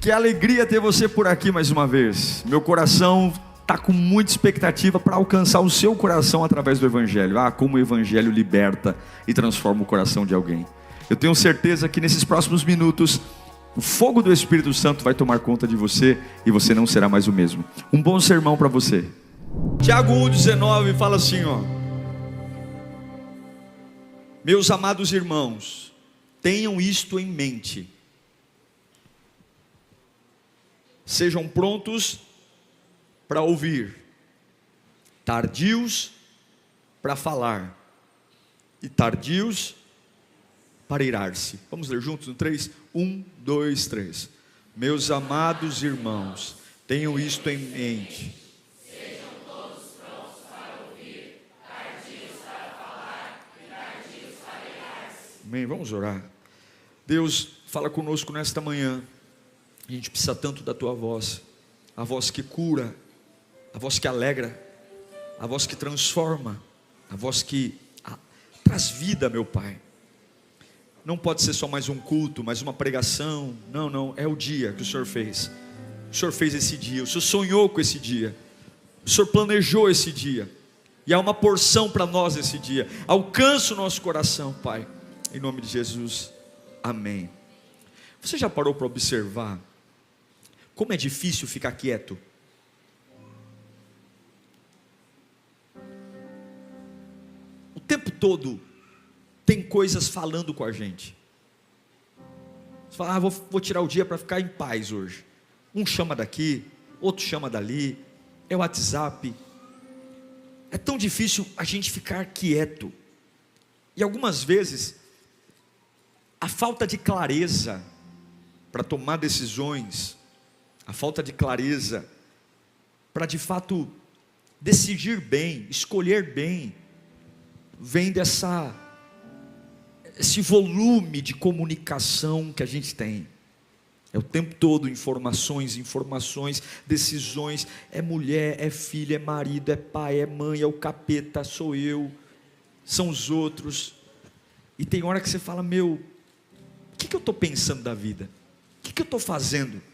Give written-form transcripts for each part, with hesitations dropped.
Que alegria ter você por aqui mais uma vez. Meu coração está com muita expectativa para alcançar o seu coração através do Evangelho. Como o Evangelho liberta e transforma o coração de alguém. Eu tenho certeza que nesses próximos minutos o fogo do Espírito Santo vai tomar conta de você e você não será mais o mesmo. Um bom sermão para você. Tiago 1,19 fala assim, meus amados irmãos, tenham isto em mente. Sejam prontos para ouvir, tardios para falar e tardios para irar-se. Vamos ler juntos no 3? 1, 2, 3. Meus amados irmãos, tenham isto em mente. Sejam todos prontos para ouvir, tardios para falar e tardios para irar-se. Amém, vamos orar. Deus, fala conosco nesta manhã. A gente precisa tanto da tua voz, a voz que cura, a voz que alegra, a voz que transforma, a voz que traz vida, meu Pai. Não pode ser só mais um culto, mais uma pregação. Não, é o dia que o Senhor fez. O Senhor fez esse dia, o Senhor sonhou com esse dia, o Senhor planejou esse dia, e há uma porção para nós esse dia. Alcança o nosso coração, Pai, em nome de Jesus, amém. Você já parou para observar como é difícil ficar quieto? O tempo todo tem coisas falando com a gente. Você fala, vou tirar o dia para ficar em paz hoje. Um chama daqui, outro chama dali, é o WhatsApp. É tão difícil a gente ficar quieto. E algumas vezes, a falta de clareza para tomar decisões, a falta de clareza para de fato decidir bem, escolher bem, vem esse volume de comunicação que a gente tem. É o tempo todo informações, decisões. É mulher, é filho, é marido, é pai, é mãe, é o capeta, sou eu, são os outros. E tem hora que você fala, o que eu estou pensando da vida? O que eu estou fazendo?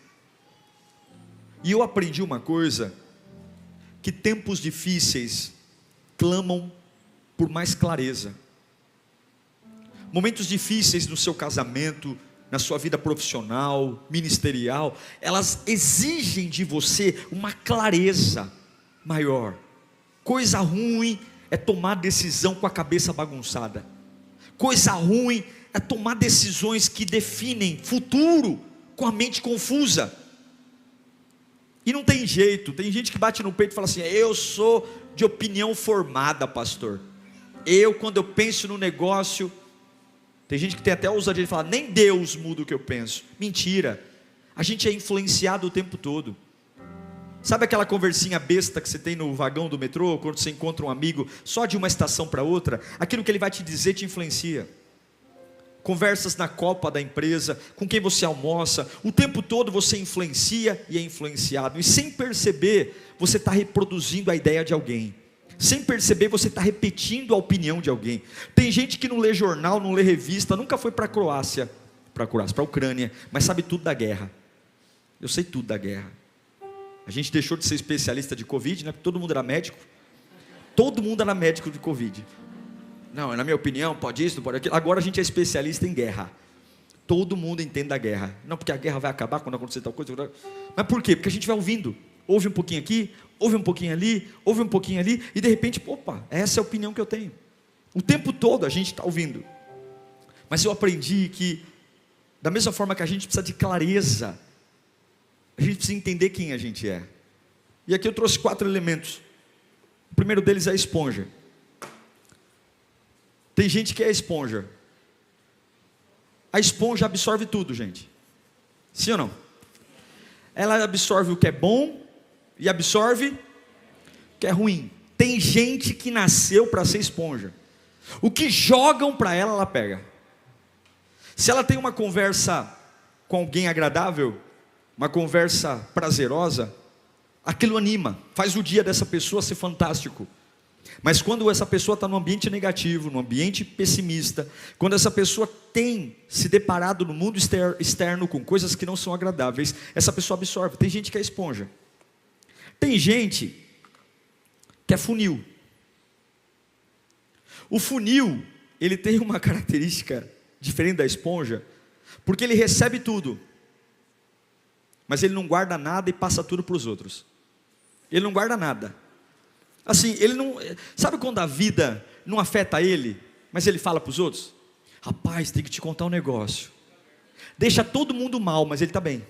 E eu aprendi uma coisa, que tempos difíceis clamam por mais clareza. Momentos difíceis no seu casamento, na sua vida profissional, ministerial, elas exigem de você uma clareza maior. Coisa ruim é tomar decisão com a cabeça bagunçada. Coisa ruim é tomar decisões que definem futuro com a mente confusa. E não tem jeito, tem gente que bate no peito e fala assim, eu sou de opinião formada, pastor. Quando eu penso no negócio, tem gente que tem até a ousadia de falar, nem Deus muda o que eu penso. Mentira, a gente é influenciado o tempo todo. Sabe aquela conversinha besta que você tem no vagão do metrô, quando você encontra um amigo, só de uma estação para outra? Aquilo que ele vai te dizer te influencia. Conversas na copa da empresa, com quem você almoça, o tempo todo você influencia e é influenciado, e sem perceber, você está reproduzindo a ideia de alguém, sem perceber você está repetindo a opinião de alguém. Tem gente que não lê jornal, não lê revista, nunca foi para a Ucrânia, mas sabe tudo da guerra. Eu sei tudo da guerra. A gente deixou de ser especialista de Covid, né? Porque todo mundo era médico de Covid. Não, na minha opinião, pode isso, não pode aquilo. Agora a gente é especialista em guerra. Todo mundo entende da guerra. Não, porque a guerra vai acabar quando acontecer tal coisa. Mas por quê? Porque a gente vai ouvindo. Ouve um pouquinho aqui, ouve um pouquinho ali, ouve um pouquinho ali, e de repente, essa é a opinião que eu tenho. O tempo todo a gente está ouvindo. Mas eu aprendi que, da mesma forma que a gente precisa de clareza, a gente precisa entender quem a gente é. E aqui eu trouxe 4 elementos. O primeiro deles é a esponja. Tem gente que é esponja. A esponja absorve tudo, gente. Sim ou não? Ela absorve o que é bom e absorve o que é ruim. Tem gente que nasceu para ser esponja. O que jogam para ela, ela pega. Se ela tem uma conversa com alguém agradável, uma conversa prazerosa, aquilo anima, faz o dia dessa pessoa ser fantástico. Mas quando essa pessoa está num ambiente negativo, num ambiente pessimista, quando essa pessoa tem se deparado no mundo externo com coisas que não são agradáveis, essa pessoa absorve. Tem gente que é esponja. Tem gente que é funil. O funil, ele tem uma característica diferente da esponja, porque ele recebe tudo, mas ele não guarda nada e passa tudo para os outros. Ele não guarda nada. Assim, ele não... Sabe quando a vida não afeta ele, mas ele fala para os outros? Rapaz, tem que te contar um negócio. Deixa todo mundo mal, mas ele está bem.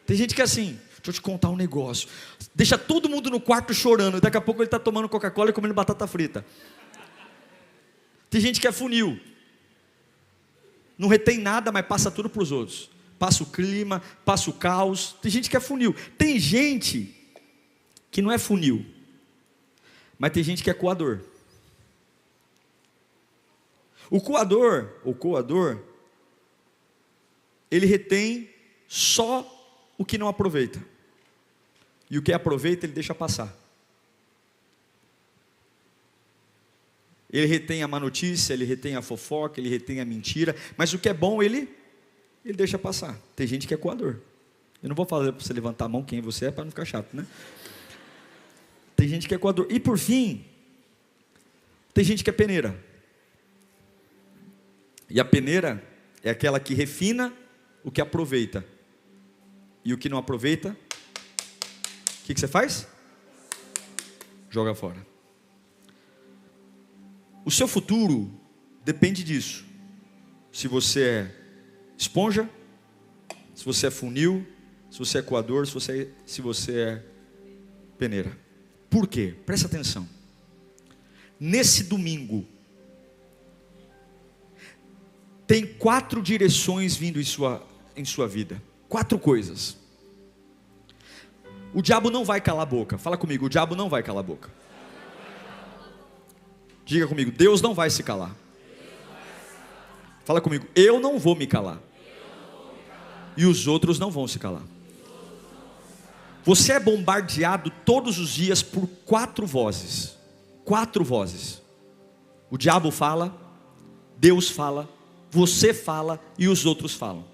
Tem gente que é assim, deixa eu te contar um negócio. Deixa todo mundo no quarto chorando, e daqui a pouco ele está tomando Coca-Cola e comendo batata frita. Tem gente que é funil. Não retém nada, mas passa tudo para os outros. Passa o clima, passa o caos. Tem gente que é funil. Tem gente que não é funil, mas tem gente que é coador. O coador, ele retém só o que não aproveita. E o que aproveita, ele deixa passar. Ele retém a má notícia, ele retém a fofoca, ele retém a mentira, mas o que é bom, ele deixa passar. Tem gente que é coador. Eu não vou falar para você levantar a mão quem você é, para não ficar chato, né? Tem gente que é coador. E por fim, tem gente que é peneira. E a peneira é aquela que refina o que aproveita. E o que não aproveita, o que você faz? Joga fora. O seu futuro depende disso. Se você é esponja, se você é funil, se você é coador, se você é peneira. Por quê? Presta atenção. Nesse domingo, tem 4 direções vindo em sua vida. 4 coisas. O diabo não vai calar a boca. Fala comigo, o diabo não vai calar a boca. Diga comigo, Deus não vai se calar. Fala comigo, eu não vou me calar. E os outros não vão se calar. Você é bombardeado todos os dias por 4 vozes. 4 vozes. O diabo fala, Deus fala, você fala e os outros falam.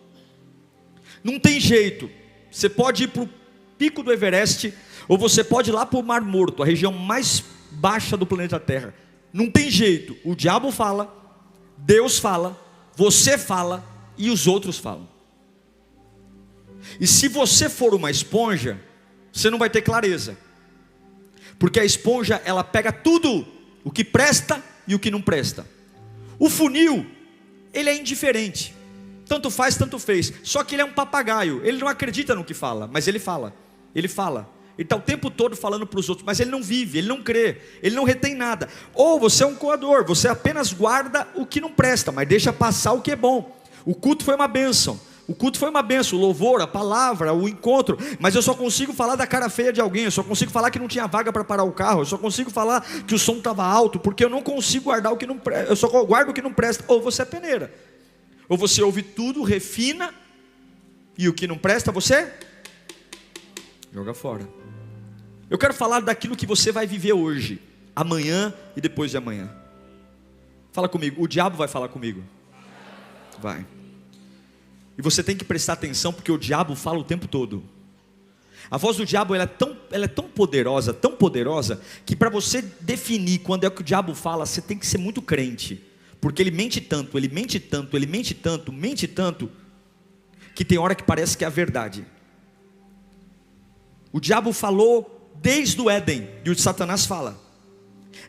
Não tem jeito. Você pode ir para o pico do Everest, ou você pode ir lá para o Mar Morto, a região mais baixa do planeta Terra. Não tem jeito. O diabo fala, Deus fala, você fala e os outros falam. E se você for uma esponja, você não vai ter clareza. Porque a esponja, ela pega tudo, o que presta e o que não presta. O funil, ele é indiferente. Tanto faz, tanto fez. Só que ele é um papagaio. Ele não acredita no que fala, mas ele fala. Ele fala. Ele está o tempo todo falando para os outros, mas ele não vive, ele não crê, ele não retém nada. Ou você é um coador, você apenas guarda o que não presta, mas deixa passar o que é bom. O culto foi uma bênção. O culto foi uma bênção, o louvor, a palavra, o encontro. Mas eu só consigo falar da cara feia de alguém. Eu só consigo falar que não tinha vaga para parar o carro. Eu só consigo falar que o som estava alto, porque eu não consigo guardar o que não presta. Eu só guardo o que não presta. Ou você é peneira. Ou você ouve tudo, refina, e o que não presta você joga fora. Eu quero falar daquilo que você vai viver hoje, amanhã e depois de amanhã. Fala comigo, o diabo vai falar comigo. Vai. E você tem que prestar atenção, porque o diabo fala o tempo todo. A voz do diabo ela é tão poderosa, que para você definir quando é que o diabo fala, você tem que ser muito crente. Porque ele mente tanto, que tem hora que parece que é a verdade. O diabo falou desde o Éden, e o Satanás fala.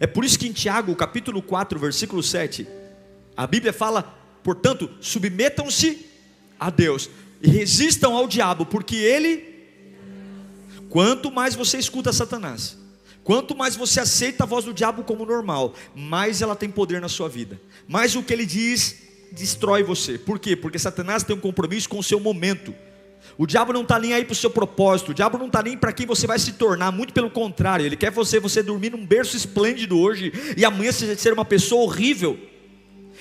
É por isso que em Tiago, capítulo 4, versículo 7, a Bíblia fala, portanto, submetam-se a Deus e resistam ao diabo, porque ele, quanto mais você escuta Satanás, quanto mais você aceita a voz do diabo como normal, mais ela tem poder na sua vida, mais o que ele diz destrói você. Por quê? Porque Satanás tem um compromisso com o seu momento. O diabo não está nem aí para o seu propósito, o diabo não está nem para quem você vai se tornar, muito pelo contrário, ele quer você dormir num berço esplêndido hoje, e amanhã você ser uma pessoa horrível.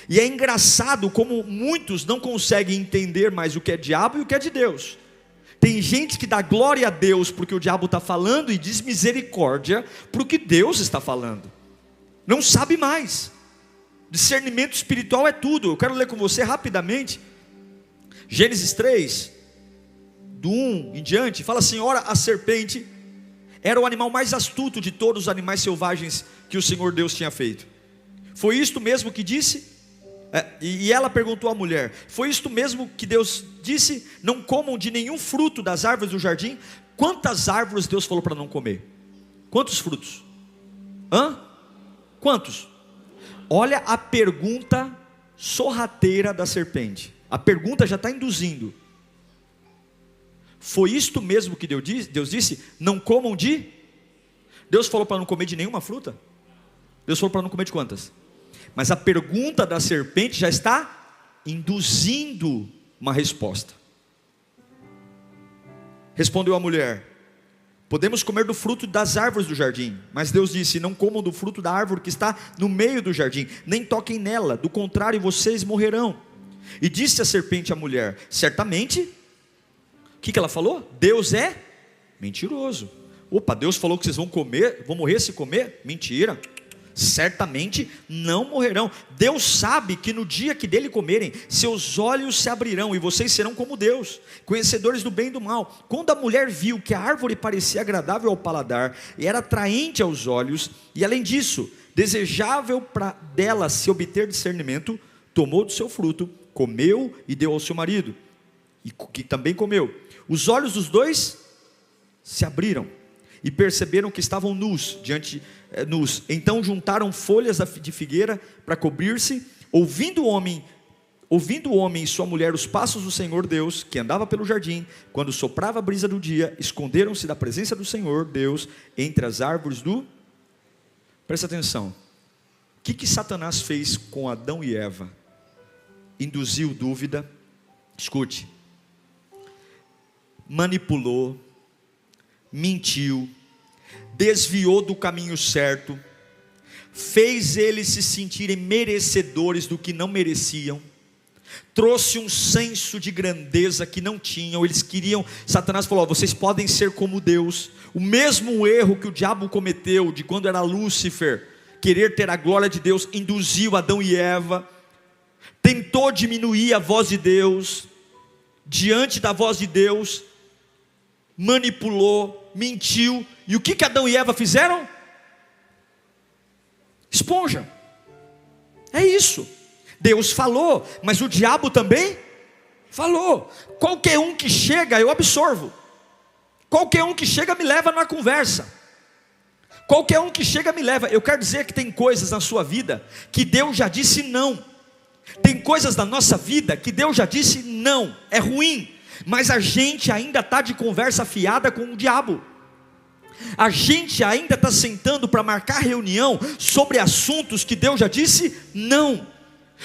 E é engraçado como muitos não conseguem entender mais o que é diabo e o que é de Deus. Tem gente que dá glória a Deus porque o diabo está falando e diz misericórdia para o que Deus está falando. Não sabe mais. Discernimento espiritual é tudo. Eu quero ler com você rapidamente Gênesis 3, do 1 em diante. Fala assim: ora, a serpente era o animal mais astuto de todos os animais selvagens que o Senhor Deus tinha feito. Foi isto mesmo que disse? E ela perguntou à mulher: foi isto mesmo que Deus disse? Não comam de nenhum fruto das árvores do jardim? Quantas árvores Deus falou para não comer? Quantos frutos? Quantos? Olha a pergunta sorrateira da serpente. A pergunta já está induzindo. Foi isto mesmo que Deus disse? Não comam de? Deus falou para não comer de nenhuma fruta? Deus falou para não comer de quantas? Mas a pergunta da serpente já está induzindo uma resposta. Respondeu a mulher: podemos comer do fruto das árvores do jardim. Mas Deus disse: não comam do fruto da árvore que está no meio do jardim, nem toquem nela, do contrário vocês morrerão. E disse a serpente à mulher: certamente, o que ela falou? Deus é mentiroso. Opa, Deus falou que vocês vão comer, vão morrer se comer? Mentira. Certamente não morrerão. Deus sabe que no dia que dele comerem, seus olhos se abrirão e vocês serão como Deus, conhecedores do bem e do mal. Quando a mulher viu que a árvore parecia agradável ao paladar e era atraente aos olhos, e além disso, desejável para dela se obter discernimento, tomou do seu fruto, comeu e deu ao seu marido, e que também comeu. Os olhos dos dois se abriram e perceberam que estavam nus. Então juntaram folhas de figueira para cobrir-se. Ouvindo o homem e sua mulher os passos do Senhor Deus, que andava pelo jardim, quando soprava a brisa do dia, esconderam-se da presença do Senhor Deus entre as árvores do... Presta atenção. O que Satanás fez com Adão e Eva? Induziu dúvida. Escute. Manipulou, mentiu, desviou do caminho certo, fez eles se sentirem merecedores do que não mereciam, trouxe um senso de grandeza que não tinham. Eles queriam, Satanás falou: vocês podem ser como Deus. O mesmo erro que o diabo cometeu de quando era Lúcifer, querer ter a glória de Deus, induziu Adão e Eva, tentou diminuir a voz de Deus, diante da voz de Deus, manipulou, mentiu. E o que Adão e Eva fizeram? Esponja. É isso. Deus falou, mas o diabo também falou. Qualquer um que chega, eu absorvo. Qualquer um que chega me leva numa conversa. Qualquer um que chega me leva. Eu quero dizer que tem coisas na sua vida que Deus já disse não. Tem coisas na nossa vida que Deus já disse não. É ruim. Mas a gente ainda está de conversa fiada com o diabo. A gente ainda está sentando para marcar reunião sobre assuntos que Deus já disse não.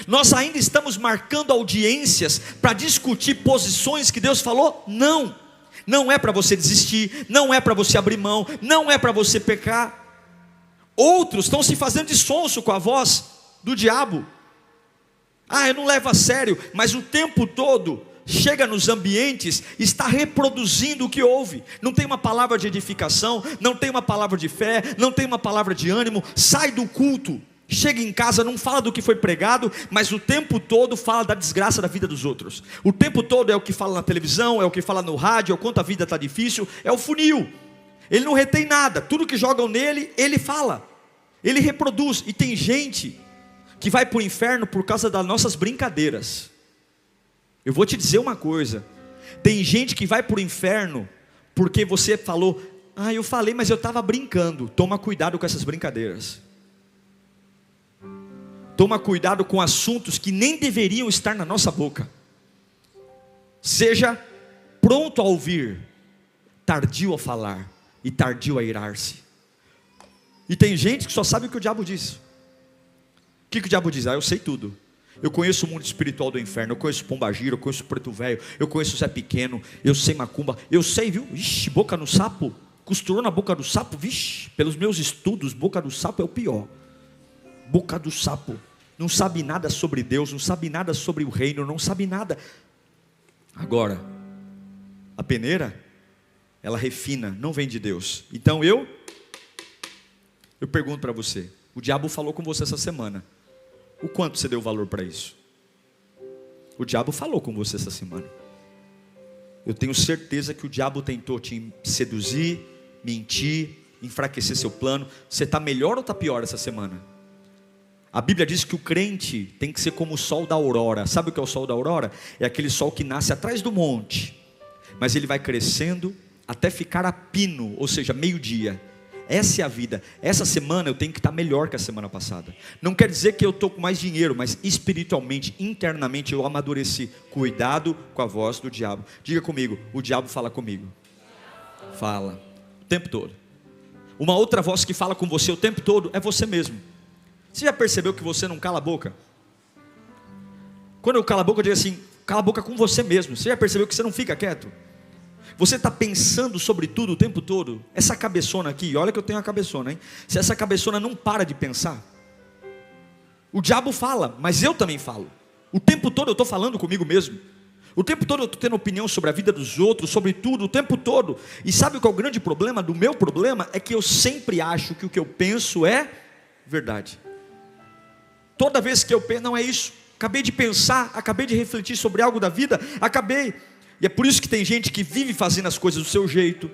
Nós ainda estamos marcando audiências para discutir posições que Deus falou não. Não é para você desistir, não é para você abrir mão, não é para você pecar. Outros estão se fazendo de sonso com a voz do diabo. Eu não levo a sério, mas o tempo todo chega nos ambientes, está reproduzindo o que ouve. Não tem uma palavra de edificação, não tem uma palavra de fé, não tem uma palavra de ânimo. Sai do culto, chega em casa, não fala do que foi pregado, mas o tempo todo fala da desgraça da vida dos outros. O tempo todo é o que fala na televisão, é o que fala no rádio, é o quanto a vida está difícil. É o funil. Ele não retém nada, tudo que jogam nele, ele fala, ele reproduz. E tem gente que vai para o inferno por causa das nossas brincadeiras. Eu vou te dizer uma coisa: tem gente que vai para o inferno porque você falou: eu falei, mas eu estava brincando. Toma cuidado com essas brincadeiras. Toma cuidado com assuntos que nem deveriam estar na nossa boca. Seja pronto a ouvir, tardio a falar e tardio a irar-se. E tem gente que só sabe o que o diabo diz. O que o diabo diz? Eu sei tudo. Eu conheço o mundo espiritual do inferno. Eu conheço Pombagira, eu conheço Preto Velho, eu conheço Zé Pequeno, eu sei macumba, eu sei, viu? Ixi, boca no sapo, costurou na boca do sapo. Vixe, pelos meus estudos, boca do sapo é o pior. Boca do sapo, não sabe nada sobre Deus, não sabe nada sobre o reino, não sabe nada. Agora, peneira, ela refina, não vem de Deus. Então eu pergunto para você, o diabo falou com você essa semana, o quanto você deu valor para isso? O diabo falou com você essa semana. Eu tenho certeza que o diabo tentou te seduzir, mentir, enfraquecer seu plano. Você está melhor ou está pior essa semana? A Bíblia diz que o crente tem que ser como o sol da aurora. Sabe o que é o sol da aurora? É aquele sol que nasce atrás do monte, mas ele vai crescendo até ficar a pino, ou seja, meio-dia. Essa é a vida. Essa semana eu tenho que estar melhor que a semana passada. Não quer dizer que eu estou com mais dinheiro, mas espiritualmente, internamente eu amadureci. Cuidado com a voz do diabo. Diga comigo, o diabo fala comigo. Fala, o tempo todo. Uma outra voz que fala com você o tempo todo é você mesmo. Você já percebeu que você não cala a boca? Quando eu calo a boca, eu digo assim, cala a boca com você mesmo. Você já percebeu que você não fica quieto? Você está pensando sobre tudo o tempo todo? Essa cabeçona aqui, olha que eu tenho uma cabeçona, hein? Se essa cabeçona não para de pensar, o diabo fala, mas eu também falo. O tempo todo eu estou falando comigo mesmo. O tempo todo eu estou tendo opinião sobre a vida dos outros, sobre tudo, o tempo todo. E sabe qual é o grande problema? Do meu problema é que eu sempre acho que o que eu penso é verdade. Toda vez que eu penso, não é isso. Acabei de pensar, acabei de refletir sobre algo da vida, E é por isso que tem gente que vive fazendo as coisas do seu jeito,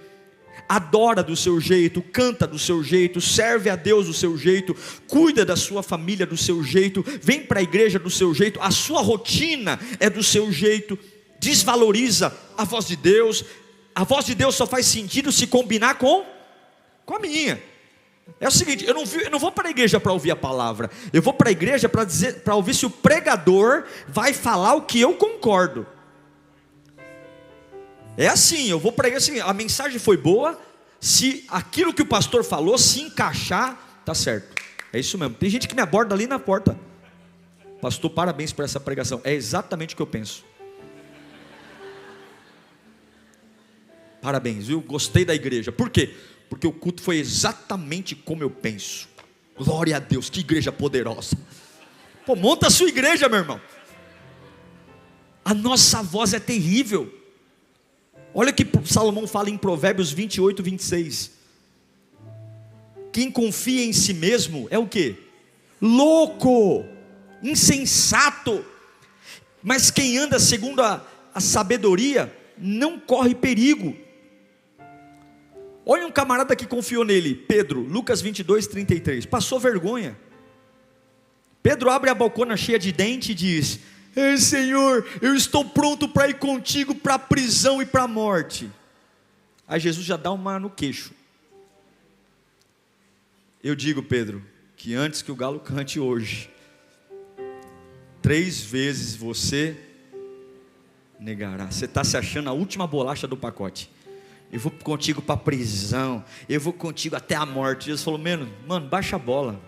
adora do seu jeito, canta do seu jeito, serve a Deus do seu jeito, cuida da sua família do seu jeito, vem para a igreja do seu jeito, a sua rotina é do seu jeito, desvaloriza a voz de Deus. A voz de Deus só faz sentido se combinar com a minha. É o seguinte, eu não vou para a igreja para ouvir a palavra, eu vou para a igreja para ouvir se o pregador vai falar o que eu concordo. É assim, eu vou pregar assim, a mensagem foi boa, se aquilo que o pastor falou se encaixar, tá certo. É isso mesmo. Tem gente que me aborda ali na porta. Pastor, parabéns por essa pregação. É exatamente o que eu penso. Parabéns, viu? Gostei da igreja. Por quê? Porque o culto foi exatamente como eu penso. Glória a Deus, que igreja poderosa. Pô, monta a sua igreja, meu irmão. A nossa voz é terrível. Olha o que Salomão fala em Provérbios 28, 26. Quem confia em si mesmo é o quê? Louco, insensato. Mas quem anda segundo a sabedoria não corre perigo. Olha um camarada que confiou nele, Pedro, Lucas 22, 33. Passou vergonha. Pedro abre a bocona cheia de dente e diz: Ei, Senhor, eu estou pronto para ir contigo para a prisão e para a morte. Aí Jesus já dá uma no queixo. Eu digo, Pedro, que antes que o galo cante hoje, 3 vezes você negará. Você está se achando a última bolacha do pacote. Eu vou contigo para a prisão, eu vou contigo até a morte. Jesus falou, mano, baixa a bola.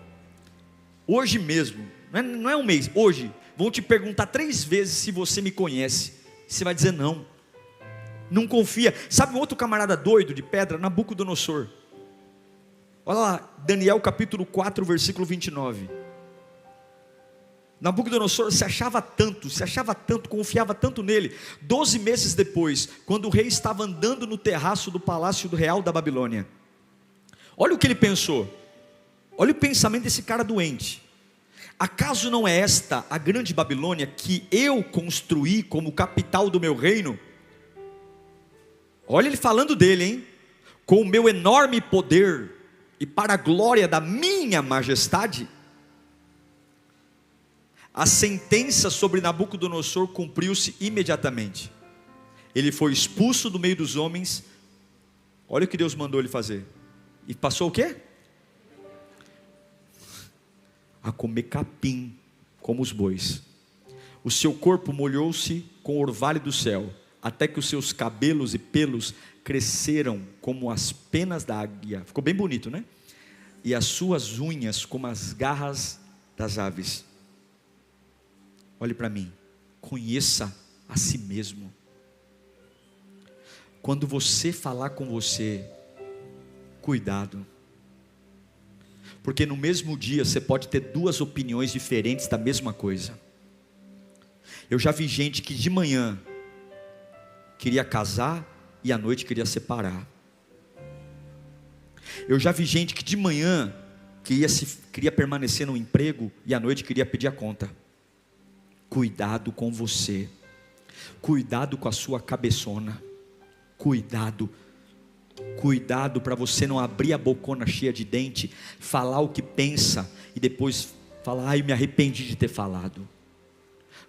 Hoje mesmo, não é um mês, hoje vão te perguntar 3 vezes se você me conhece. Você vai dizer não. Não confia. Sabe um outro camarada doido de pedra? Nabucodonosor. Olha lá, Daniel capítulo 4, versículo 29. Nabucodonosor se achava tanto, confiava tanto nele. 12 meses depois, quando o rei estava andando no terraço do palácio real da Babilônia, olha o que ele pensou. Olha o pensamento desse cara doente. Acaso não é esta a grande Babilônia que eu construí como capital do meu reino? Olha ele falando dele, hein? Com o meu enorme poder e para a glória da minha majestade. A sentença sobre Nabucodonosor cumpriu-se imediatamente. Ele foi expulso do meio dos homens. Olha o que Deus mandou ele fazer. E passou o quê? A comer capim, como os bois. O seu corpo molhou-se com o orvalho do céu, até que os seus cabelos e pelos cresceram como as penas da águia. Ficou bem bonito, né? E as suas unhas como as garras das aves. Olhe para mim, conheça a si mesmo. Quando você falar com você, cuidado. Porque no mesmo dia você pode ter 2 opiniões diferentes da mesma coisa. Eu já vi gente que de manhã queria casar e à noite queria separar. Eu já vi gente que de manhã queria permanecer no emprego e à noite queria pedir a conta. Cuidado com você, cuidado com a sua cabeçona, cuidado para você não abrir a bocona cheia de dente, falar o que pensa e depois falar, ai, eu me arrependi de ter falado.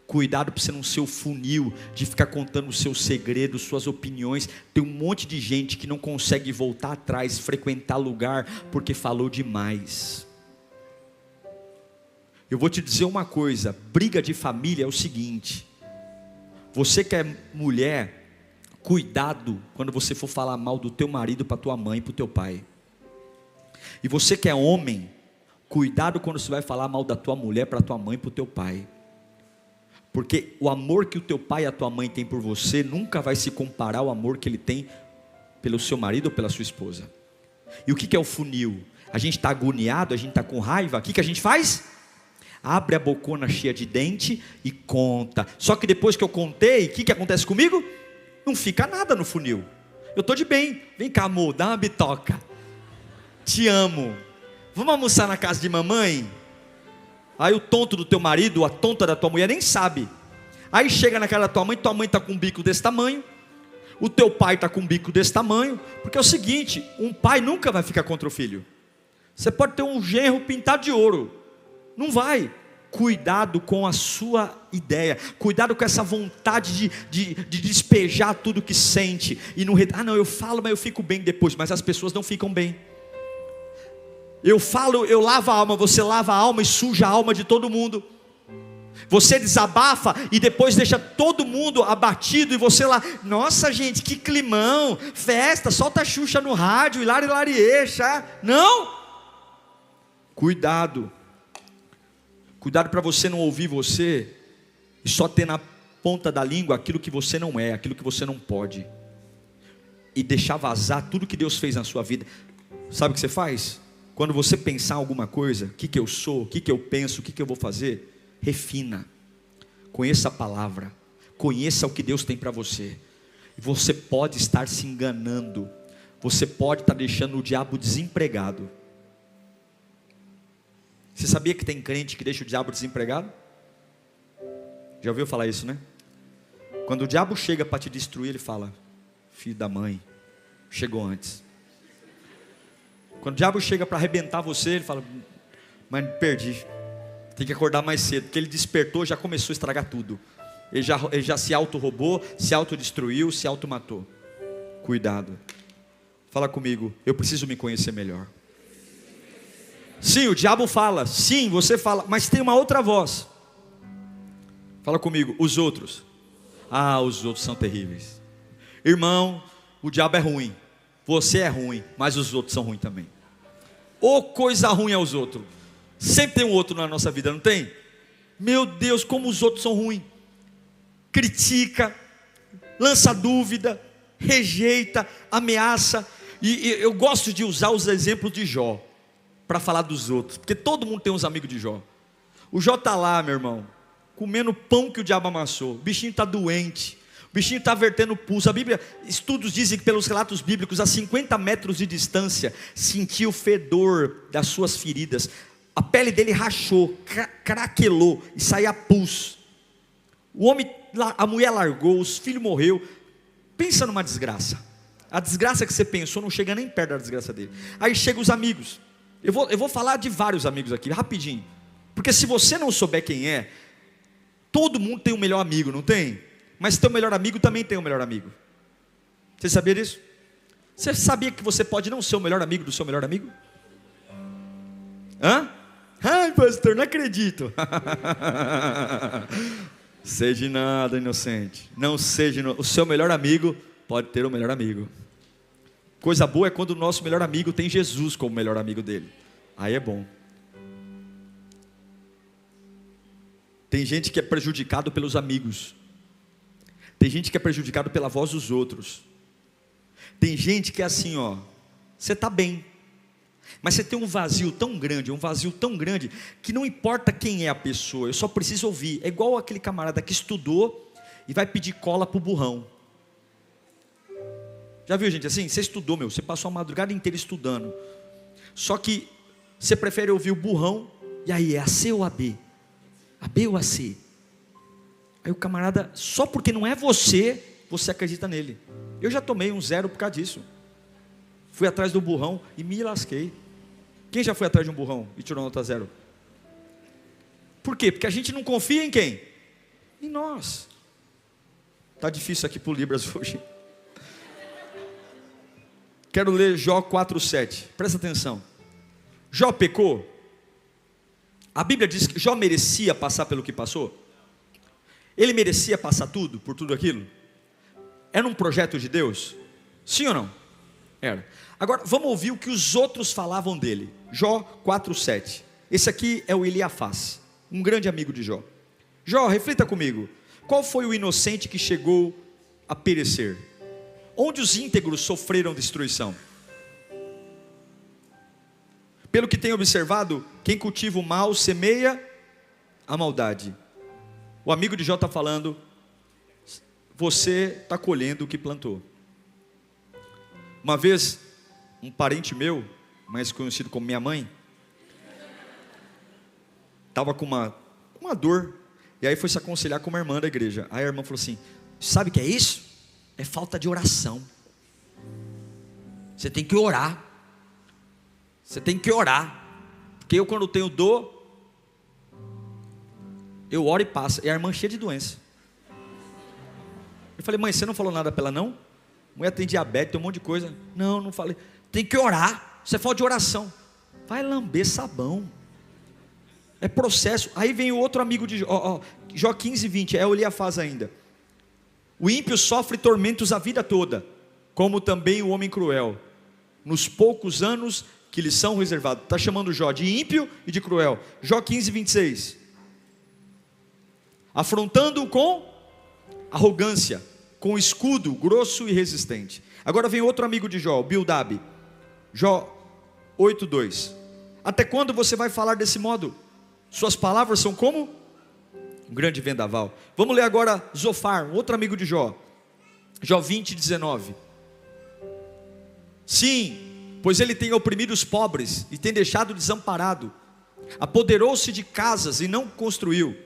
Cuidado para você não ser o funil de ficar contando os seus segredos, suas opiniões. Tem um monte de gente que não consegue voltar atrás, frequentar lugar, porque falou demais. Eu vou te dizer uma coisa, briga de família é o seguinte, você que é mulher, cuidado quando você for falar mal do teu marido para tua mãe e para o teu pai. E você que é homem, cuidado quando você vai falar mal da tua mulher para tua mãe e para o teu pai. Porque o amor que o teu pai e a tua mãe têm por você nunca vai se comparar ao amor que ele tem pelo seu marido ou pela sua esposa. E o que é o funil? A gente está agoniado, a gente está com raiva, o que a gente faz? Abre a bocona cheia de dente e conta. Só que depois que eu contei, o que acontece comigo? Não fica nada no funil. Eu estou de bem, vem cá amor, dá uma bitoca, te amo, vamos almoçar na casa de mamãe? Aí o tonto do teu marido, a tonta da tua mulher nem sabe. Aí chega na casa da tua mãe está com um bico desse tamanho, o teu pai está com um bico desse tamanho, porque é o seguinte, um pai nunca vai ficar contra o filho. Você pode ter um genro pintado de ouro, não vai. Cuidado com a sua ideia, cuidado com essa vontade de despejar tudo que sente, e não, não, eu falo, mas eu fico bem depois, mas as pessoas não ficam bem. Eu falo, eu lavo a alma, você lava a alma e suja a alma de todo mundo. Você desabafa e depois deixa todo mundo abatido, e você lá, nossa gente, que climão, festa, solta a Xuxa no rádio, hilari lariexa. Não, cuidado para você não ouvir você e só ter na ponta da língua aquilo que você não é, aquilo que você não pode, e deixar vazar tudo que Deus fez na sua vida. Sabe o que você faz? Quando você pensar alguma coisa, o que eu sou, o que eu penso, o que eu vou fazer, refina, conheça a palavra, conheça o que Deus tem para você. Você pode estar se enganando, você pode estar deixando o diabo desempregado. Você sabia que tem crente que deixa o diabo desempregado? Já ouviu falar isso, né? Quando o diabo chega para te destruir, ele fala, filho da mãe, chegou antes. Quando o diabo chega para arrebentar você, ele fala, mas perdi, tem que acordar mais cedo, porque ele despertou, já começou a estragar tudo. Ele já se auto-roubou, se autodestruiu, se auto-matou. Cuidado. Fala comigo, eu preciso me conhecer melhor. Sim, o diabo fala, sim, você fala, mas tem uma outra voz. Fala comigo, os outros. Ah, os outros são terríveis. Irmão, o diabo é ruim, você é ruim, mas os outros são ruins também. Ô coisa ruim é os outros. Sempre tem um outro na nossa vida, não tem? Meu Deus, como os outros são ruins. Critica, lança dúvida, rejeita, ameaça. E eu gosto de usar os exemplos de Jó para falar dos outros, porque todo mundo tem uns amigos de Jó. O Jó está lá, meu irmão, comendo pão que o diabo amassou. O bichinho está doente, o bichinho está vertendo pulso. A Bíblia, estudos dizem que pelos relatos bíblicos, a 50 metros de distância, sentia o fedor das suas feridas. A pele dele rachou, craquelou e saía pus. O homem, a mulher largou, os filhos morreu. Pensa numa desgraça. A desgraça que você pensou não chega nem perto da desgraça dele. Aí chegam os amigos. Eu vou falar de vários amigos aqui, rapidinho. Porque se você não souber quem é, todo mundo tem um melhor amigo, não tem? Mas teu melhor amigo também tem um melhor amigo. Você sabia disso? Você sabia que você pode não ser o melhor amigo do seu melhor amigo? Hã? Ai, pastor, não acredito. Seja nada, inocente. Não seja o seu melhor amigo pode ter um melhor amigo. Coisa boa é quando o nosso melhor amigo tem Jesus como melhor amigo dele. Aí é bom. Tem gente que é prejudicado pelos amigos. Tem gente que é prejudicado pela voz dos outros. Tem gente que é assim, ó, você está bem, mas você tem um vazio tão grande, que não importa quem é a pessoa, eu só preciso ouvir. É igual aquele camarada que estudou e vai pedir cola para o burrão. Já viu gente assim? Você estudou, você passou a madrugada inteira estudando. Só que você prefere ouvir o burrão. E aí, é a C ou a B? A B ou a C? Aí o camarada, só porque não é você acredita nele. Eu já tomei um 0 por causa disso. Fui atrás do burrão e me lasquei. Quem já foi atrás de um burrão e tirou nota 0? Por quê? Porque a gente não confia em quem? Em nós. Está difícil aqui para o Libras hoje. Quero ler Jó 4,7. Presta atenção. Jó pecou. A Bíblia diz que Jó merecia passar pelo que passou. Ele merecia passar tudo, por tudo aquilo. Era um projeto de Deus? Sim ou não? Era. Agora, vamos ouvir o que os outros falavam dele. Jó 4,7. Esse aqui é o Eliafaz, um grande amigo de Jó. Jó, reflita comigo. Qual foi o inocente que chegou a perecer? Onde os íntegros sofreram destruição? Pelo que tenho observado, quem cultiva o mal semeia a maldade. O amigo de Jó está falando, você está colhendo o que plantou. Uma vez, um parente meu, mais conhecido como minha mãe, estava com uma dor, e aí foi se aconselhar com uma irmã da igreja. Aí a irmã falou assim, sabe o que é isso? É falta de oração. Você tem que orar. Você tem que orar. Porque eu, quando tenho dor, eu oro e passa. E a irmã cheia de doença. Eu falei, mãe, você não falou nada para ela não? Mulher tem diabetes, tem um monte de coisa. Não, não falei. Tem que orar. Você fala de oração. Vai lamber sabão. É processo. Aí vem o outro amigo de Jó, Jó 15:20, é o Eliafaz ainda. O ímpio sofre tormentos a vida toda, como também o homem cruel, nos poucos anos que lhe são reservados. Está chamando Jó de ímpio e de cruel. Jó 15:26. Afrontando-o com arrogância, com escudo grosso e resistente. Agora vem outro amigo de Jó, Bildad. Jó 8:2. Até quando você vai falar desse modo? Suas palavras são como um grande vendaval. Vamos ler agora Zofar, um outro amigo de Jó. Jó 20:19. Sim, pois ele tem oprimido os pobres e tem deixado desamparado. Apoderou-se de casas e não construiu.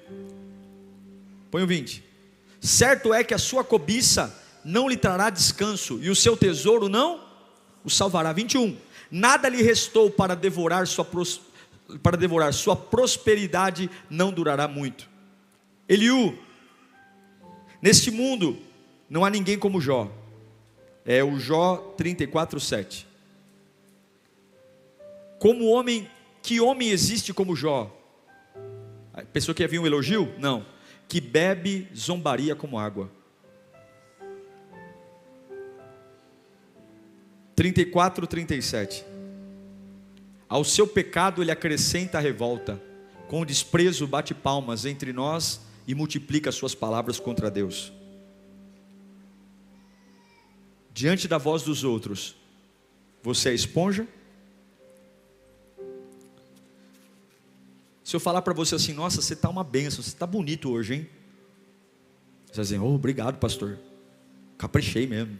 Põe o 20. Certo é que a sua cobiça não lhe trará descanso, e o seu tesouro não o salvará. 21. Nada lhe restou para devorar sua prosperidade, não durará muito. Eliú, neste mundo não há ninguém como Jó. É o Jó 34:7. Como homem, que homem existe como Jó? A pessoa que havia um elogio? Não. Que bebe zombaria como água. 34:37. Ao seu pecado ele acrescenta a revolta, com desprezo bate palmas entre nós e multiplica suas palavras contra Deus. Diante da voz dos outros, você é esponja? Se eu falar para você assim, nossa, você está uma bênção, você está bonito hoje, hein? Você vai dizer, oh, obrigado pastor, caprichei mesmo,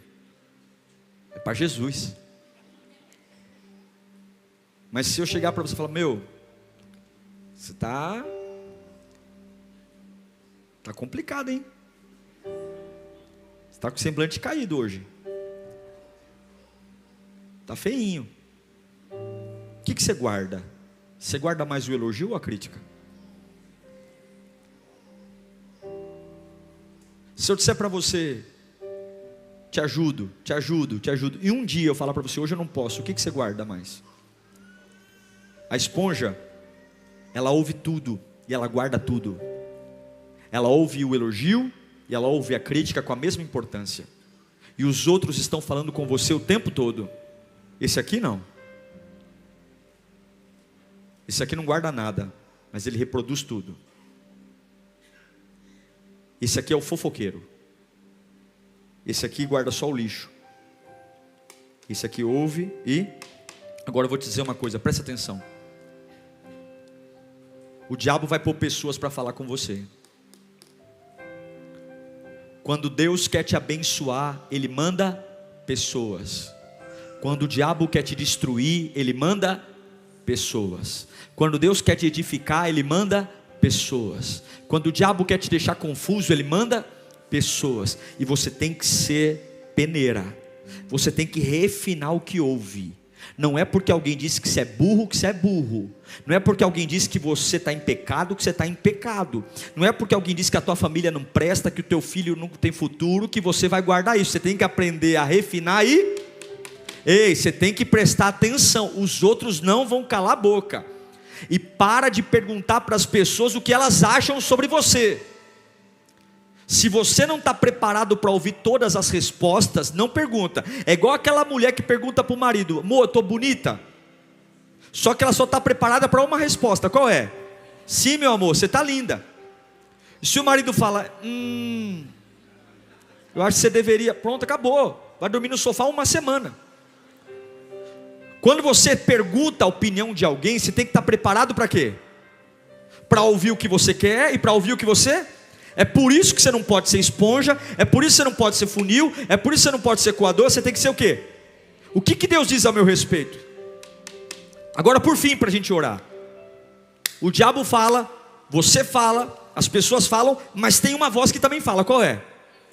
é para Jesus. Mas se eu chegar para você e falar, meu, você está complicado, hein? Você está com o semblante caído hoje. Está feinho. O que você guarda? Você guarda mais o elogio ou a crítica? Se eu disser para você, te ajudo, e um dia eu falar para você, hoje eu não posso, o que você guarda mais? A esponja, ela ouve tudo e ela guarda tudo. Ela ouve o elogio e ela ouve a crítica com a mesma importância. E os outros estão falando com você o tempo todo. Esse aqui não. Esse aqui não guarda nada, mas ele reproduz tudo. Esse aqui é o fofoqueiro. Esse aqui guarda só o lixo. Esse aqui ouve e... Agora eu vou te dizer uma coisa, presta atenção. O diabo vai pôr pessoas para falar com você. Quando Deus quer te abençoar, Ele manda pessoas. Quando o diabo quer te destruir, ele manda pessoas. Quando Deus quer te edificar, ele manda pessoas. Quando o diabo quer te deixar confuso, ele manda pessoas. E você tem que ser peneira. Você tem que refinar o que ouve. Não é porque alguém disse que você é burro, que você é burro. Não é porque alguém disse que você está em pecado, que você está em pecado. Não é porque alguém disse que a tua família não presta, que o teu filho não tem futuro, que você vai guardar isso. Você tem que aprender a refinar e... Ei, você tem que prestar atenção. Os outros não vão calar a boca. E para de perguntar para as pessoas o que elas acham sobre você. Se você não está preparado para ouvir todas as respostas, não pergunta. É igual aquela mulher que pergunta para o marido: amor, eu estou bonita? Só que ela só está preparada para uma resposta. Qual é? Sim, meu amor, você está linda. E se o marido fala: eu acho que você deveria... Pronto, acabou. Vai dormir no sofá uma semana. Quando você pergunta a opinião de alguém, você tem que estar preparado para quê? Para ouvir o que você quer e para ouvir o que você... É por isso que você não pode ser esponja, é por isso que você não pode ser funil, é por isso que você não pode ser coador. Você tem que ser o quê? O que Deus diz a meu respeito? Agora, por fim, para a gente orar. O diabo fala, você fala, as pessoas falam, mas tem uma voz que também fala. Qual é?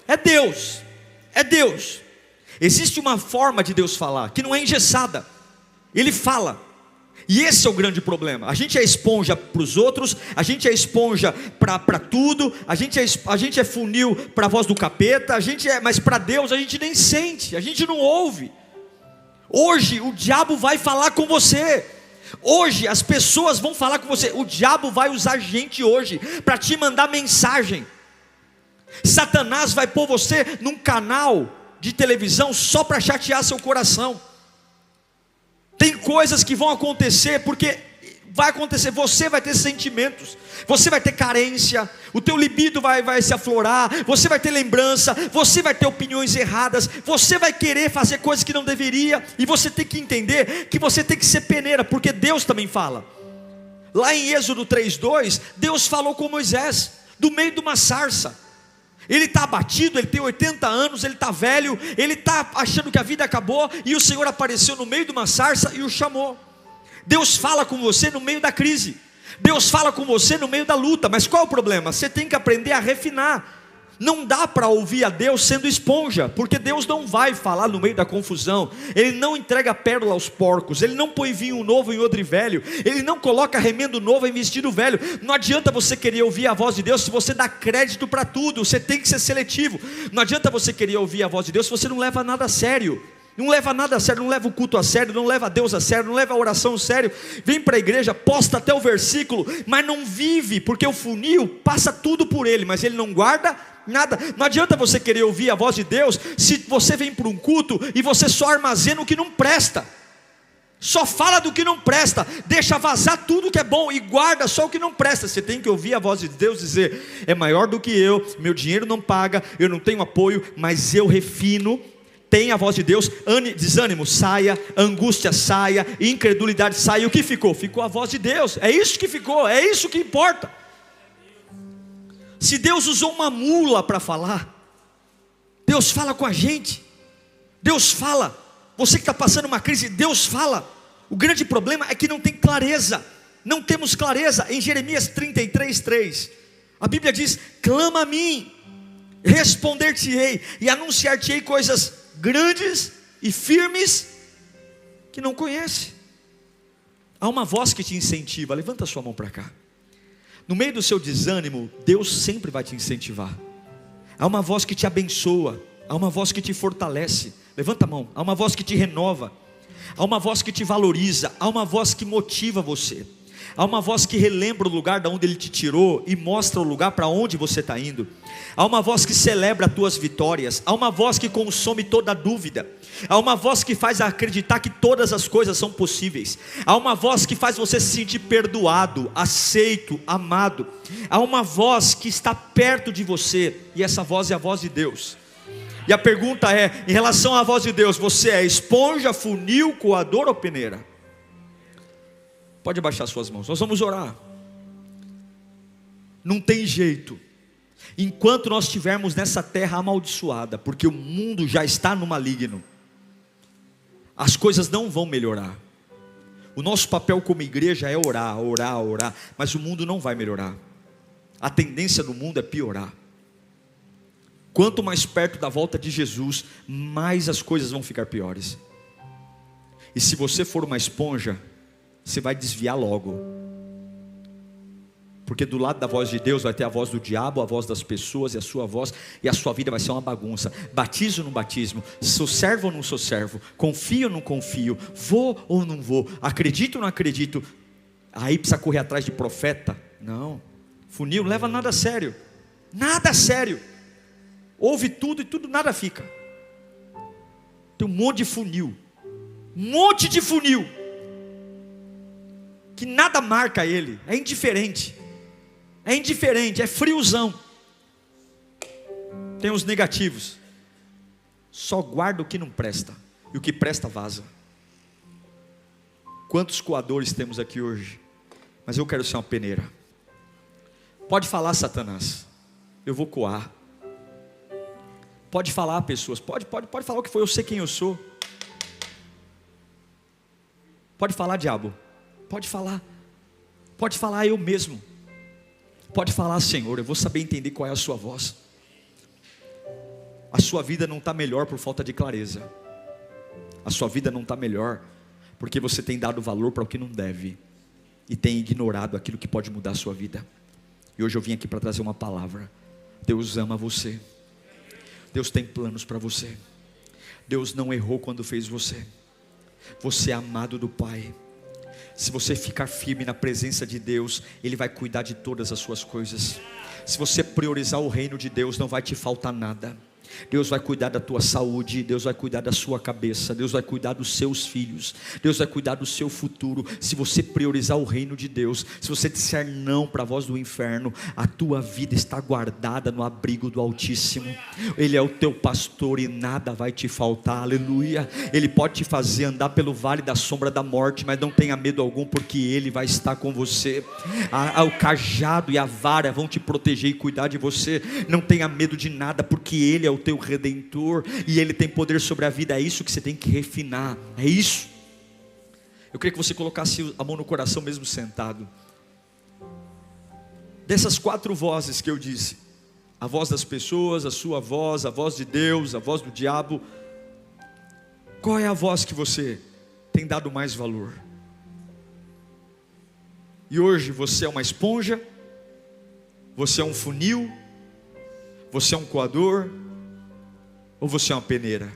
É Deus. É Deus. Existe uma forma de Deus falar que não é engessada. Ele fala. E esse é o grande problema. A gente é esponja para os outros, a gente é esponja para tudo, a gente é funil para a voz do capeta, mas para Deus a gente nem sente, a gente não ouve. Hoje o diabo vai falar com você. Hoje as pessoas vão falar com você. O diabo vai usar gente hoje para te mandar mensagem. Satanás vai pôr você num canal de televisão só para chatear seu coração. Tem coisas que vão acontecer, porque vai acontecer, você vai ter sentimentos, você vai ter carência, o teu libido vai se aflorar, você vai ter lembrança, você vai ter opiniões erradas, você vai querer fazer coisas que não deveria, e você tem que entender que você tem que ser peneira, porque Deus também fala. Lá em Êxodo 3:2, Deus falou com Moisés, do meio de uma sarça. Ele está abatido, ele tem 80 anos, ele está velho, ele está achando que a vida acabou, e o Senhor apareceu no meio de uma sarça e o chamou. Deus fala com você no meio da crise, Deus fala com você no meio da luta, mas qual é o problema? Você tem que aprender a refinar. Não dá para ouvir a Deus sendo esponja, porque Deus não vai falar no meio da confusão. Ele não entrega pérola aos porcos, Ele não põe vinho novo em odre velho, Ele não coloca remendo novo em vestido velho. Não adianta você querer ouvir a voz de Deus se você dá crédito para tudo. Você tem que ser seletivo. Não adianta você querer ouvir a voz de Deus se você não leva nada a sério. Não leva nada a sério, não leva o culto a sério, não leva Deus a sério, não leva a oração a sério. Vem para a igreja, posta até o versículo, mas não vive, porque o funil passa tudo por ele, mas ele não guarda nada. Não adianta você querer ouvir a voz de Deus se você vem para um culto e você só armazena o que não presta, só fala do que não presta, deixa vazar tudo que é bom e guarda só o que não presta. Você tem que ouvir a voz de Deus dizer: é maior do que eu, meu dinheiro não paga, eu não tenho apoio, mas eu refino. Tem a voz de Deus, desânimo saia, angústia saia, incredulidade saia. O que ficou? Ficou a voz de Deus. É isso que ficou, é isso que importa. Se Deus usou uma mula para falar, Deus fala com a gente. Deus fala. Você que está passando uma crise, Deus fala. O grande problema é que não tem clareza. Não temos clareza. Em Jeremias 33:3, a Bíblia diz: clama a mim, responder-te-ei e anunciar-te-ei coisas grandes e firmes que não conhece. Há uma voz que te incentiva. Levanta a sua mão para cá. No meio do seu desânimo, Deus sempre vai te incentivar. Há uma voz que te abençoa, há uma voz que te fortalece. Levanta a mão. Há uma voz que te renova, há uma voz que te valoriza, há uma voz que motiva você, há uma voz que relembra o lugar de onde Ele te tirou e mostra o lugar para onde você está indo. Há uma voz que celebra as tuas vitórias, há uma voz que consome toda dúvida, há uma voz que faz acreditar que todas as coisas são possíveis, há uma voz que faz você se sentir perdoado, aceito, amado. Há uma voz que está perto de você, e essa voz é a voz de Deus. E a pergunta é, em relação à voz de Deus, você é esponja, funil, coador ou peneira? Pode abaixar suas mãos, nós vamos orar. Não tem jeito, enquanto nós estivermos nessa terra amaldiçoada, porque o mundo já está no maligno, as coisas não vão melhorar. O nosso papel como igreja é orar, orar, orar, mas o mundo não vai melhorar. A tendência do mundo é piorar. Quanto mais perto da volta de Jesus, mais as coisas vão ficar piores. E se você for uma esponja, você vai desviar logo. Porque do lado da voz de Deus vai ter a voz do diabo, a voz das pessoas e a sua voz, e a sua vida vai ser uma bagunça. Batizo ou não batismo, sou servo ou não sou servo, confio ou não confio, vou ou não vou, acredito ou não acredito. Aí precisa correr atrás de profeta? Não. Funil não leva nada a sério. Nada a sério. Ouve tudo e tudo nada fica. Tem um monte de funil. Um monte de funil. Que nada marca ele. É indiferente. É indiferente, é friozão. Tem os negativos. Só guarda o que não presta. E o que presta vaza. Quantos coadores temos aqui hoje? Mas eu quero ser uma peneira. Pode falar, Satanás. Eu vou coar. Pode falar, pessoas. Pode falar o que foi. Eu sei quem eu sou. Pode falar, diabo. Pode falar. Pode falar, eu mesmo. Pode falar, Senhor. Eu vou saber entender qual é a sua voz. A sua vida não está melhor por falta de clareza. A sua vida não está melhor porque você tem dado valor para o que não deve e tem ignorado aquilo que pode mudar a sua vida. E hoje eu vim aqui para trazer uma palavra. Deus ama você. Deus tem planos para você. Deus não errou quando fez você. Você é amado do Pai. Se você ficar firme na presença de Deus, Ele vai cuidar de todas as suas coisas. Se você priorizar o reino de Deus, não vai te faltar nada. Deus vai cuidar da tua saúde, Deus vai cuidar da sua cabeça, Deus vai cuidar dos seus filhos, Deus vai cuidar do seu futuro. Se você priorizar o reino de Deus, se você disser não para a voz do inferno, a tua vida está guardada no abrigo do Altíssimo. Ele é o teu pastor e nada vai te faltar, aleluia. Ele pode te fazer andar pelo vale da sombra da morte, mas não tenha medo algum, porque Ele vai estar com você. O cajado e a vara vão te proteger e cuidar de você. Não tenha medo de nada, porque Ele é o teu Redentor e Ele tem poder sobre a vida. É isso que você tem que refinar, é isso. Eu queria que você colocasse a mão no coração mesmo sentado. Dessas 4 vozes que eu disse, a voz das pessoas, a sua voz, a voz de Deus, a voz do diabo, qual é a voz que você tem dado mais valor? E hoje você é uma esponja, você é um funil, você é um coador, ou você é uma peneira?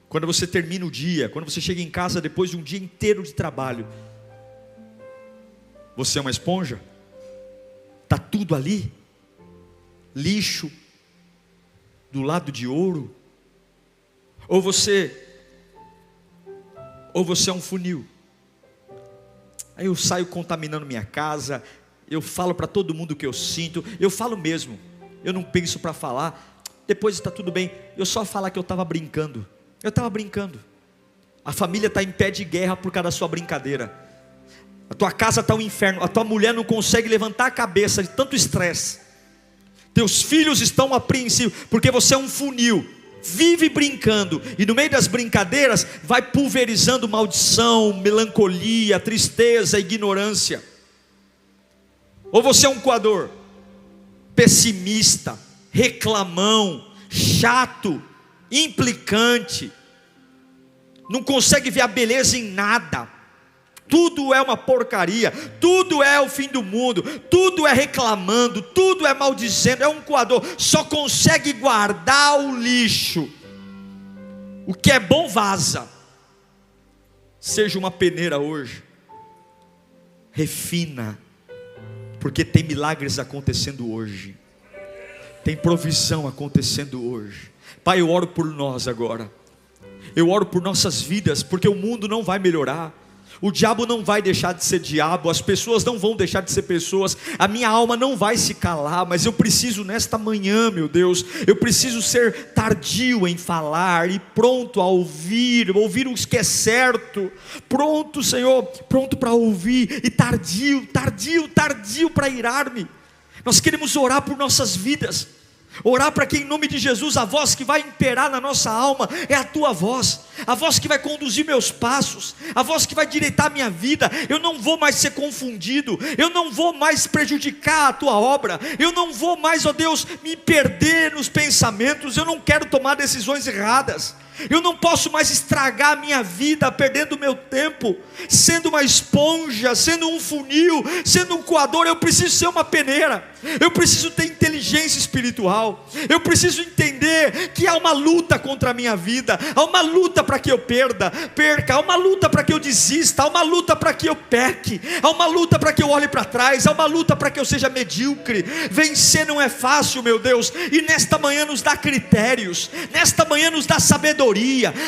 Quando você termina o dia, quando você chega em casa depois de um dia inteiro de trabalho, você é uma esponja? Está tudo ali? Lixo do lado de ouro? Ou você é um funil? Aí eu saio contaminando minha casa, eu falo para todo mundo o que eu sinto, eu falo mesmo. Eu não penso para falar, depois está tudo bem. Eu só falar que eu estava brincando. Eu estava brincando. A família está em pé de guerra por causa da sua brincadeira. A tua casa está um inferno. A tua mulher não consegue levantar a cabeça de tanto estresse. Teus filhos estão apreensivos porque você é um funil. Vive brincando e no meio das brincadeiras vai pulverizando maldição, melancolia, tristeza, ignorância. Ou você é um coador? Pessimista, reclamão, chato, implicante, não consegue ver a beleza em nada, tudo é uma porcaria, tudo é o fim do mundo, tudo é reclamando, tudo é maldizendo, é um coador, só consegue guardar o lixo, o que é bom vaza. Seja uma peneira hoje, refina, porque tem milagres acontecendo hoje, tem provisão acontecendo hoje. Pai, eu oro por nós agora, eu oro por nossas vidas, porque o mundo não vai melhorar, o diabo não vai deixar de ser diabo, as pessoas não vão deixar de ser pessoas, a minha alma não vai se calar, mas eu preciso nesta manhã, meu Deus, eu preciso ser tardio em falar e pronto a ouvir o que é certo, pronto, Senhor, pronto para ouvir, e tardio para irar-me. Nós queremos orar por nossas vidas, Orar para que em nome de Jesus a voz que vai imperar na nossa alma é a tua voz, a voz que vai conduzir meus passos, a voz que vai direitar a minha vida. Eu não vou mais ser confundido, eu não vou mais prejudicar a tua obra, eu não vou mais, ó Deus, me perder nos pensamentos, eu não quero tomar decisões erradas. Eu não posso mais estragar a minha vida, perdendo meu tempo, sendo uma esponja, sendo um funil, sendo um coador. Eu preciso ser uma peneira, eu preciso ter inteligência espiritual, eu preciso entender que há uma luta contra a minha vida, há uma luta para que eu perca, há uma luta para que eu desista, há uma luta para que eu peque, há uma luta para que eu olhe para trás, há uma luta para que eu seja medíocre. Vencer não é fácil, meu Deus, e nesta manhã nos dá critérios, nesta manhã nos dá sabedoria.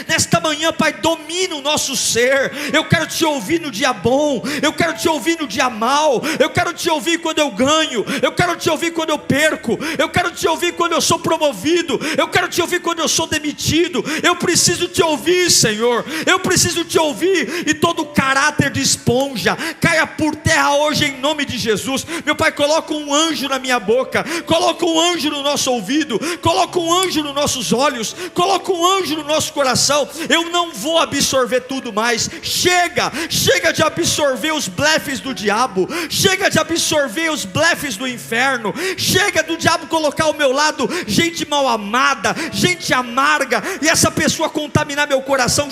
Nesta manhã, Pai, domina o nosso ser. Eu quero te ouvir no dia bom, eu quero te ouvir no dia mal, eu quero te ouvir quando eu ganho, eu quero te ouvir quando eu perco, eu quero te ouvir quando eu sou promovido, eu quero te ouvir quando eu sou demitido. Eu preciso te ouvir, Senhor, eu preciso te ouvir, e todo caráter de esponja caia por terra hoje em nome de Jesus. Meu Pai, coloca um anjo na minha boca, coloca um anjo no nosso ouvido, coloca um anjo nos nossos olhos, coloca um anjo no nosso coração. Eu não vou absorver tudo mais. Chega de absorver os blefes do diabo, chega de absorver os blefes do inferno, chega do diabo colocar ao meu lado gente mal amada, gente amarga, e essa pessoa contaminar meu coração.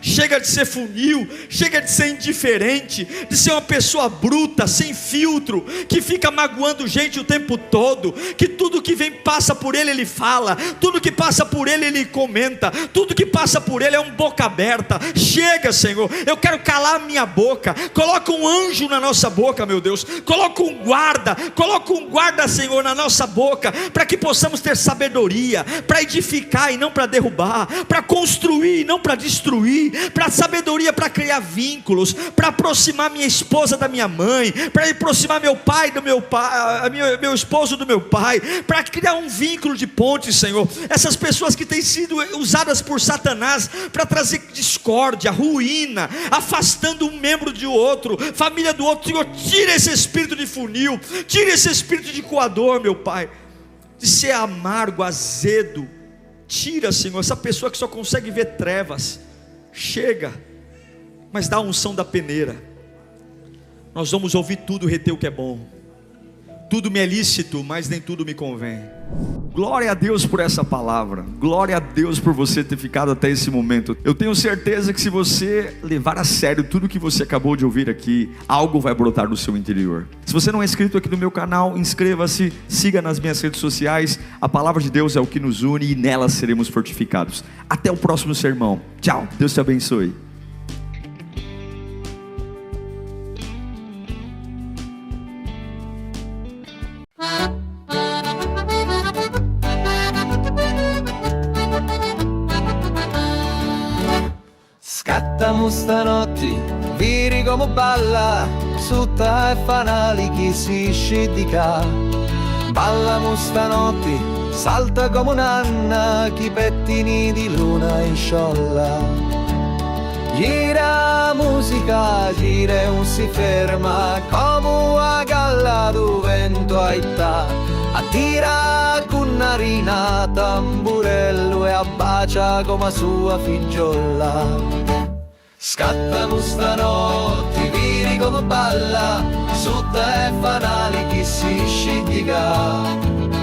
Chega de ser funil, chega de ser indiferente, de ser uma pessoa bruta, sem filtro, que fica magoando gente o tempo todo, que tudo que vem passa por ele, ele fala, tudo que passa por ele, ele comenta, tudo que passa por ele é um boca aberta. Chega, Senhor, eu quero calar a minha boca. Coloca um anjo na nossa boca, meu Deus, coloca um guarda, Senhor, na nossa boca, para que possamos ter sabedoria, para edificar e não para derrubar, para construir e não para destruir, para sabedoria, para criar vínculos, para aproximar minha esposa da minha mãe, para aproximar meu pai do meu pai, meu esposo do meu pai, para criar um vínculo de ponte, Senhor. Essas pessoas que têm sido usadas por Satanás para trazer discórdia, ruína, afastando um membro de outro, família do outro, Senhor, tira esse espírito de funil, tira esse espírito de coador, meu Pai, de ser amargo, azedo. Tira, Senhor, essa pessoa que só consegue ver trevas. Chega, mas dá a unção da peneira. Nós vamos ouvir tudo, reter o que é bom. Tudo me é lícito, mas nem tudo me convém. Glória a Deus por essa palavra. Glória a Deus por você ter ficado até esse momento. Eu tenho certeza que se você levar a sério tudo que você acabou de ouvir aqui, algo vai brotar no seu interior. Se você não é inscrito aqui no meu canal, inscreva-se, siga nas minhas redes sociais. A palavra de Deus é o que nos une e nela seremos fortificados. Até o próximo sermão. Tchau, Deus te abençoe. Scattiamo stanotte, viri come balla, sutta e fanali chi si scidica. Ballamo stanotte, salta come un'anna, chi pettini di luna in sciolla. Gira musica, gira e non si ferma, come una galla do vento aitta. Attira con narina, tamburello e abbacia come a sua figliola. Scattano stanotte, viri come balla, sutta e fanali chi si scidica.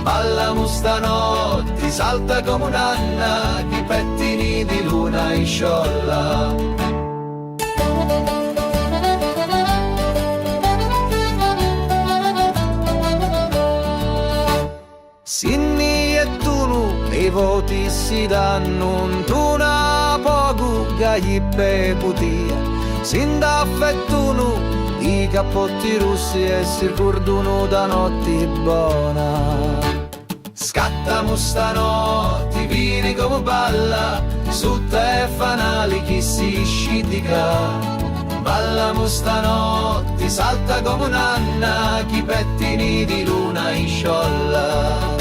Ballamo stanotte, salta come un'anna, chi pettini di luna in sciolla. Sinni e Tunu, i voti si danno, Tuna poco gli bevutia. Sindaff e Tunu, i cappotti russi e si ricordano da notte buona. Scattamo stanotte, vini come balla, sutta e fanali chi si scidica. Ballamo stanotte, salta come un'anna, chi pettini di luna in sciolla.